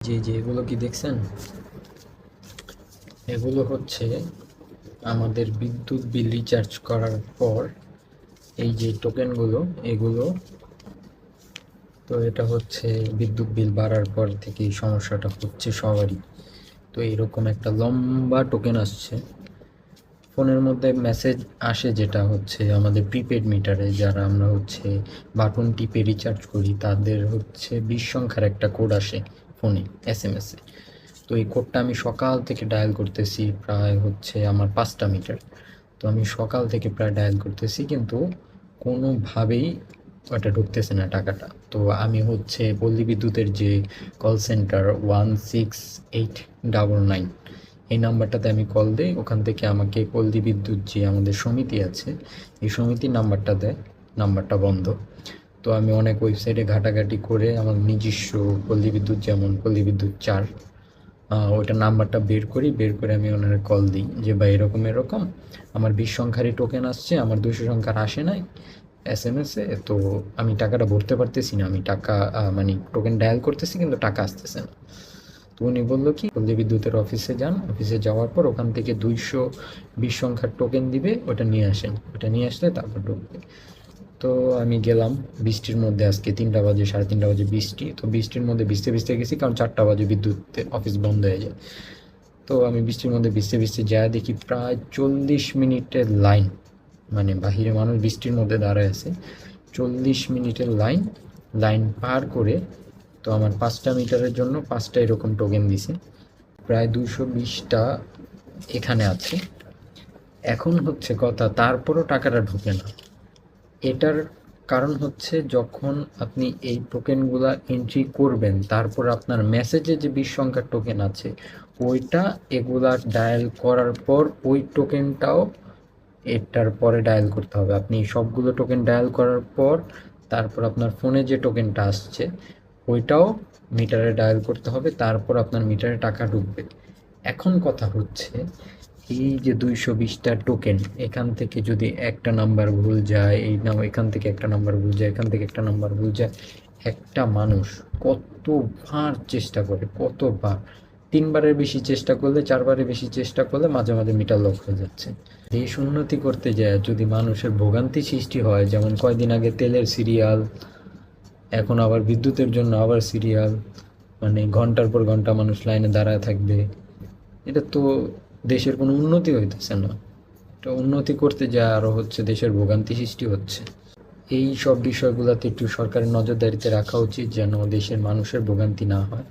এগুলো কি দেখছেন? এগুলো হচ্ছে আমাদের বিদ্যুৎ বিল রিচার্জ করার পর এই যে টোকেনগুলো, এগুলো তো এটা হচ্ছে বিদ্যুৎ বিল বাড়ার পর থেকে এই সমস্যাটা হচ্ছে সবারই। তো এরকম একটা লম্বা টোকেন আসছে ফোনের মধ্যে, মেসেজ আসে যেটা হচ্ছে আমাদের প্রিপেড মিটারে যারা আমরা হচ্ছে বাটন টিপে রিচার্জ করি তাদের হচ্ছে 20 সংখ্যার একটা কোড আসে ফোনে SMS-এ। তো এই কোডটা আমি সকাল থেকে ডায়াল করতেছি, প্রায় হচ্ছে আমার 5টা মিটার। তো আমি সকাল থেকে প্রায় ডায়াল করতেছি, কিন্তু কোনোভাবেই ওটা ঢুকতেছে না টাকাটা। তো আমি হচ্ছে পল্লী বিদ্যুতের যে কল সেন্টার 16899 এই নাম্বারটাতে আমি কল দিই, ওখান থেকে আমাকে পল্লী বিদ্যুৎ যে আমাদের সমিতি আছে এই সমিতির নাম্বারটা দেয়, নাম্বারটা বন্ধ। তো আমি অনেক ওয়েবসাইটে ঘাটাঘাটি করে আমার নিজস্ব পল্লী বিদ্যুৎ, যেমন পল্লী বিদ্যুৎ 4, ওইটার নাম্বারটা বের করে আমি ওনার কল দিই যে ভাই এরকম এরকম আমার 20 সংখ্যারই টোকেন আসছে, আমার 200 সংখ্যার আসে নাই SMS-এ, তো আমি টাকাটা ভরতে পারতেছি না, আমি টাকা মানে টোকেন ডায়াল করতেছি কিন্তু টাকা আসতেছে না। তো উনি বললো কি, পল্লী বিদ্যুতের অফিসে যান, অফিসে যাওয়ার পর ওখান থেকে 220 সংখ্যার টোকেন দিবে, ওটা নিয়ে আসেন, ওটা নিয়ে আসলে তারপর ঢুকবে। তো আমি গেলাম বৃষ্টির মধ্যে, আজকে 3টা বাজে, 3:30 বাজে বৃষ্টি, তো বৃষ্টির মধ্যে ভিজতে ভিজতে গেছি, কারণ 4টা বাজে বিদ্যুৎ অফিস বন্ধ হয়ে যায়। তো আমি বৃষ্টির মধ্যে ভিজতে ভিজতে যা দেখি প্রায় 40 মিনিটের লাইন, মানে বাহিরে মানুষ বৃষ্টির মধ্যে দাঁড়ায় আছে, 40 মিনিটের লাইন। লাইন পার করে তো আমার 5টা মিটারের জন্য 5টা এরকম টোকেন দিছে, প্রায় 220টা এখানে আছে। এখন হচ্ছে কথা, তারপরও টাকাটা ঢোকে না। এটার কারণ হচ্ছে যখন আপনি এই টোকেনগুলা এন্ট্রি করবেন, তারপর আপনার মেসেজে যে 20 সংখ্যার টোকেন আছে ওইটা এগুলা ডায়াল করার পর ওই টোকেনটাও এটার পরে ডায়াল করতে হবে। আপনি সবগুলো টোকেন ডায়াল করার পর তারপর আপনার ফোনে যে টোকেনটা আসছে ওইটাও মিটারে ডায়াল করতে হবে, তারপর আপনার মিটারে টাকা ঢুকবে। এখন কথা হচ্ছে, এই যে 220টা টোকেন, এখান থেকে যদি একটা নাম্বার ভুল যায়, এখান থেকে একটা নাম্বার ভুল যায়, এখান থেকে একটা নাম্বার ভুল যায়, একটা মানুষ কতবার চেষ্টা করে, কতবার, 3বারের বেশি চেষ্টা করলে, 4বারের বেশি চেষ্টা করলে মাঝে মাঝে মিটার লক হয়ে যাচ্ছে। দেশ উন্নতি করতে যায় যদি মানুষের ভোগান্তি সৃষ্টি হয়, যেমন কয়দিন আগে তেলের সিরিয়াল, এখন আবার বিদ্যুতের জন্য আবার সিরিয়াল, মানে ঘন্টার পর ঘন্টা মানুষ লাইনে দাঁড়ায় থাকবে, এটা তো দেশের কোনো উন্নতি হইতেছে না। এটা উন্নতি করতে যায় আরও হচ্ছে দেশের ভোগান্তি সৃষ্টি হচ্ছে। এই সব বিষয়গুলোতে একটু সরকারের নজরদারিতে রাখা উচিত, যেন দেশের মানুষের ভোগান্তি না হয়।